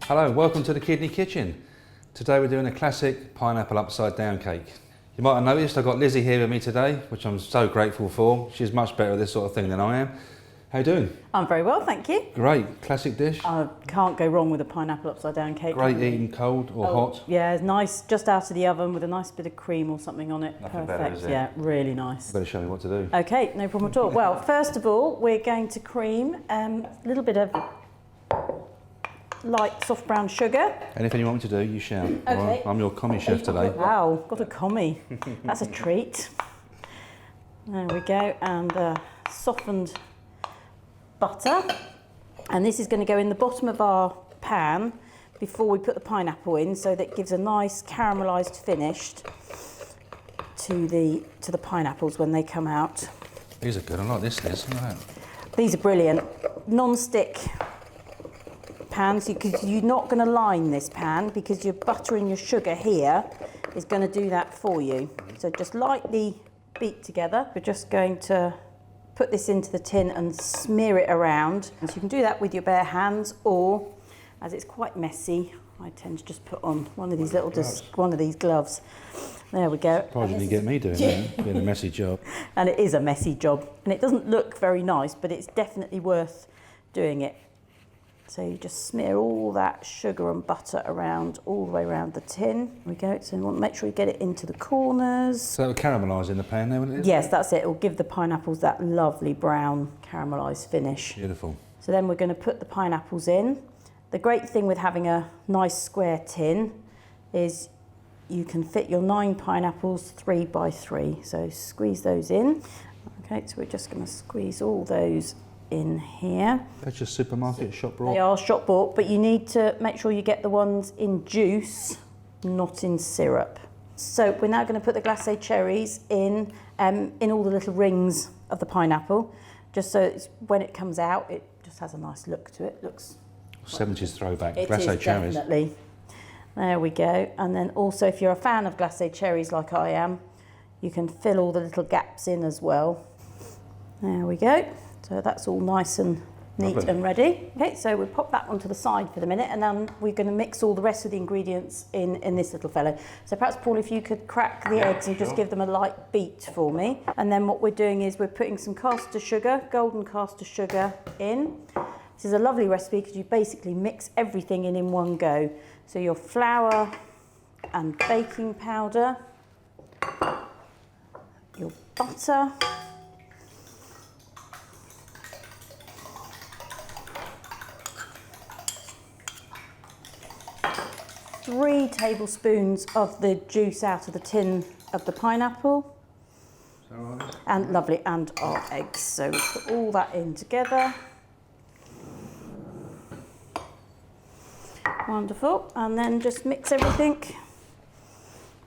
Hello, welcome to the Kidney Kitchen. Today we're doing a classic pineapple upside down cake. You might have noticed I've got Lizzie here with me today, which I'm so grateful for. She's much better at this sort of thing than I am. How you doing? I'm very well, thank you. Great, classic dish. I can't go wrong with a pineapple upside down cake. Great eating cold or hot. Yeah, it's nice, just out of the oven with a nice bit of cream or something on it. Nothing Perfect, better, is it? Yeah, really nice. You better show me what to do. Okay, no problem at all. Well, first of all, we're going to cream a little bit of light soft brown sugar. Anything you want me to do, you shout. Okay. Right, I'm your commie chef today. Wow, got a commie. That's a treat. There we go, and softened butter. And this is going to go in the bottom of our pan before we put the pineapple in, so that it gives a nice caramelised finish to the pineapples when they come out. These are good. I like this, Liz. Look at that. These are brilliant. Non-stick pans, because you're not going to line this pan because your butter and your sugar here is going to do that for you. So just lightly beat together. We're just going to put this into the tin and smear it around. So you can do that with your bare hands, or, as it's quite messy, I tend to just put on one of these little gloves. There we go. Surprised you didn't get me doing that. Being a messy job. And it is a messy job, and it doesn't look very nice, but it's definitely worth doing it. So you just smear all that sugar and butter around, all the way around the tin. There we go. So you want to make sure you get it into the corners. So it'll caramelise in the pan there, won't it? Yes, that's it. It will give the pineapples that lovely brown caramelised finish. Beautiful. So then we're going to put the pineapples in. The great thing with having a nice square tin is you can fit your 9 pineapples 3 by 3. So squeeze those in. Okay, so we're just going to squeeze all those in here. That's just supermarket, shop bought? They are shop bought, but you need to make sure you get the ones in juice, not in syrup. So we're now going to put the glacé cherries in all the little rings of the pineapple, just so when it comes out, it just has a nice look to it. Looks 70s throwback, it glacé is, cherries. Definitely. There we go. And then also, if you're a fan of glacé cherries like I am, you can fill all the little gaps in as well. There we go. So that's all nice and neat and ready. Okay, so we'll pop that onto the side for the minute, and then we're going to mix all the rest of the ingredients in this little fellow. So perhaps, Paul, if you could crack the eggs and just give them a light beat for me. And then what we're doing is we're putting some caster sugar, golden caster sugar in. This is a lovely recipe because you basically mix everything in one go. So your flour and baking powder, your butter, 3 tablespoons of the juice out of the tin of the pineapple, and lovely, and our eggs. So we put all that in together. Wonderful, and then just mix everything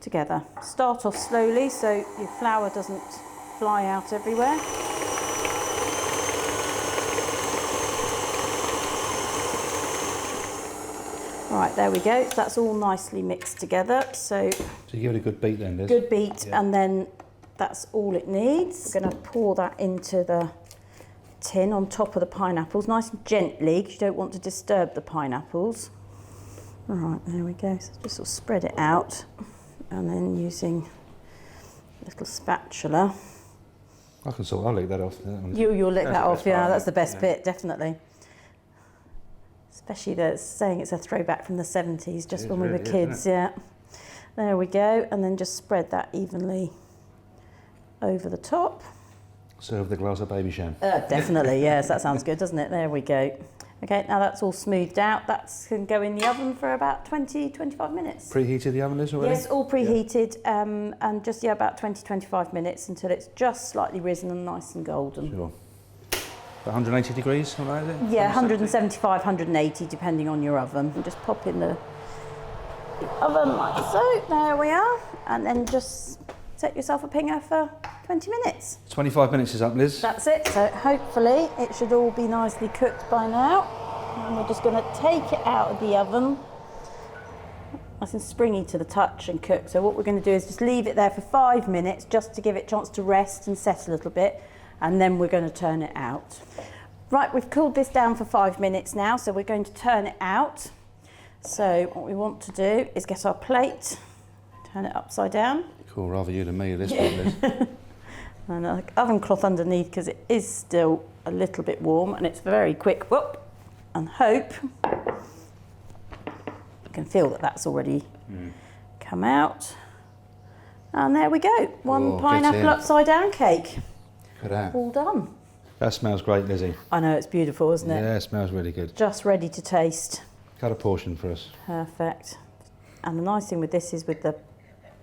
together. Start off slowly so your flour doesn't fly out everywhere. Right, there we go. That's all nicely mixed together. So you give it a good beat then, Liz? Good beat, yeah. And then that's all it needs. We're going to pour that into the tin on top of the pineapples, nice and gently, because you don't want to disturb the pineapples. All right, there we go. So just sort of spread it out, and then using a little spatula. I'll lick that off. You'll lick that off, yeah. That's the best bit, definitely. Especially saying it's a throwback from the 70s, just when we were kids, yeah. There we go, and then just spread that evenly over the top. Serve the glass of baby sham. Definitely, yes, that sounds good, doesn't it? There we go. Okay, now that's all smoothed out. That can go in the oven for about 20-25 minutes. Preheated the oven, Liz, already? Yes, all preheated, and just, about 20-25 minutes until it's just slightly risen and nice and golden. Sure. 180 degrees, something like that? Yeah, 175, 180, depending on your oven. And just pop in the oven like so. There we are. And then just set yourself a pinger for 20 minutes. 25 minutes is up, Liz. That's it. So hopefully it should all be nicely cooked by now. And we're just going to take it out of the oven. Nice and springy to the touch and cook. So what we're going to do is just leave it there for 5 minutes, just to give it a chance to rest and set a little bit. And then we're going to turn it out. Right, we've cooled this down for 5 minutes now, so we're going to turn it out. So what we want to do is get our plate, turn it upside down. Cool, rather you than me at this point, Liz. And an oven cloth underneath because it is still a little bit warm and it's very quick. Whoop, and hope you can feel that that's already come out. And there we go, one pineapple upside down cake. Look at that. All done. That smells great, Lizzie. I know, it's beautiful, isn't it? Yeah, it smells really good. Just ready to taste. Cut a portion for us. Perfect. And the nice thing with this is with the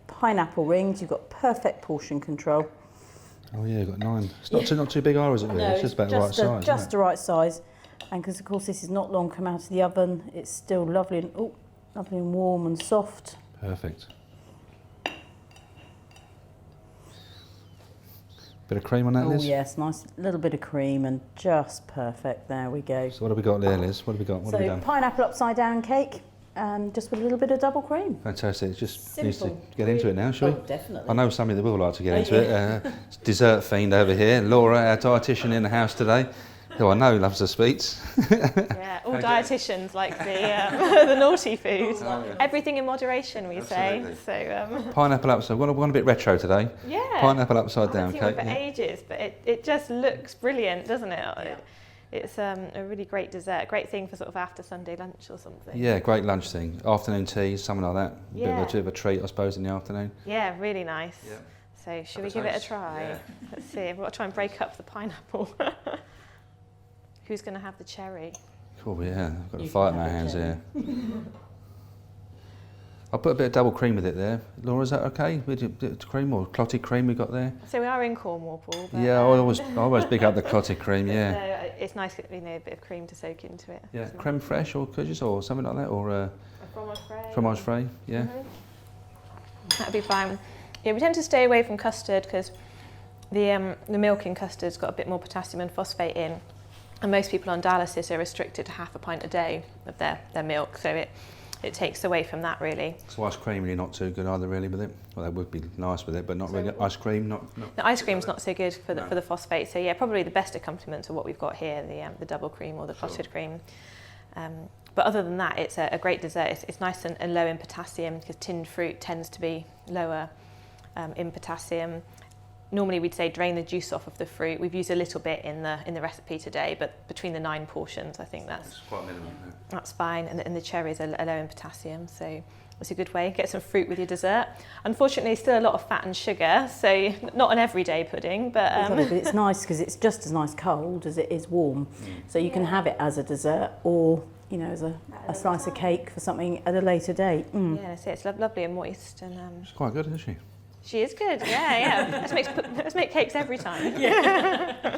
pineapple rings, you've got perfect portion control. Oh yeah, you've got 9. It's not too big, is it? Really? No, it's just about the right size. Just the right size. And because of course this is not long come out of the oven, it's still lovely and warm and soft. Perfect. Bit of cream on that, Liz? Oh yes, nice little bit of cream and just perfect. There we go. So what have we got there, Liz? What have we got? What have we done? Pineapple upside down cake, just with a little bit of double cream. Fantastic. It just Simple. needs to get into it now, shall we? Oh, definitely. I know somebody that will like to get into it. Dessert fiend over here. Laura, our dietitian in the house today, who I know loves the sweets. Yeah, all dietitians like the the naughty food. Oh, yeah. Everything in moderation, we Absolutely. say. So Pineapple upside. We're going a bit retro today. yeah, Pineapple upside I down haven't seen one cake. for ages, but it just looks brilliant, doesn't it? Yeah. It's a really great dessert, great thing for sort of after Sunday lunch or something. Yeah, great lunch thing. Afternoon tea, something like that. Yeah. Bit of a treat, I suppose, in the afternoon. Yeah, really nice. Yeah. So should we Have give a it a taste. try? Yeah. Let's see. We've got to try and break up the pineapple. Who's going to have the cherry? Cool, yeah. I've got a You fight can in our have hands it, here. I'll put a bit of double cream with it there. Laura, is that okay? With the cream or clotted cream we got there? So we are in Cornwall, Paul. But, Yeah, I always pick up the clotted cream, yeah. So it's nice, a bit of cream to soak into it. Yeah, So- creme fraiche or cookies or something like that, or A fromage frais. fromage frais, yeah. That'd be fine. Yeah, we tend to stay away from custard because the milk in custard's got a bit more potassium and phosphate in, and most people on dialysis are restricted to half a pint a day of their milk, so it takes away from that really. So ice cream really not too good either really with it. Well, that would be nice with it, but not really. Ice cream, not. The ice cream's not so good for the phosphate, so yeah, probably the best accompaniment to what we've got here, the double cream or the clotted cream. But other than that, it's a great dessert. It's nice and low in potassium because tinned fruit tends to be lower in potassium. Normally we'd say drain the juice off of the fruit. We've used a little bit in the recipe today, but between the 9 portions, I think that's quite minimum. that's fine. And the cherries are low in potassium, so it's a good way. Get some fruit with your dessert. Unfortunately, still a lot of fat and sugar, so not an everyday pudding, but But it's nice because it's just as nice cold as it is warm. So you can have it as a dessert or, as a slice of cake for something at a later date. yeah, so it's lovely and moist. And It's quite good, isn't she? she is good. Yeah. Let's make cakes every time.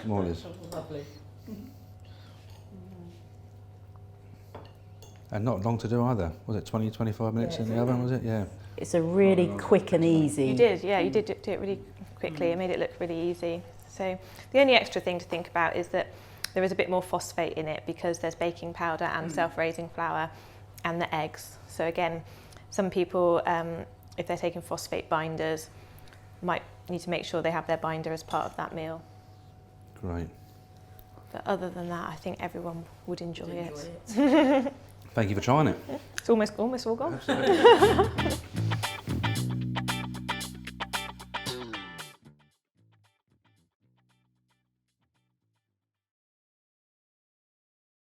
More or less. Lovely. And not long to do either. Was it 20, 25 minutes in the oven, was it? Yeah. It's a really quick and easy. You did, yeah. You did do it really quickly. It made it look really easy. So the only extra thing to think about is that there is a bit more phosphate in it because there's baking powder and self-raising flour and the eggs. So again, some people, if they're taking phosphate binders, might need to make sure they have their binder as part of that meal. Great. But other than that, I think everyone would enjoy it. Thank you for trying it. It's almost all gone. Absolutely.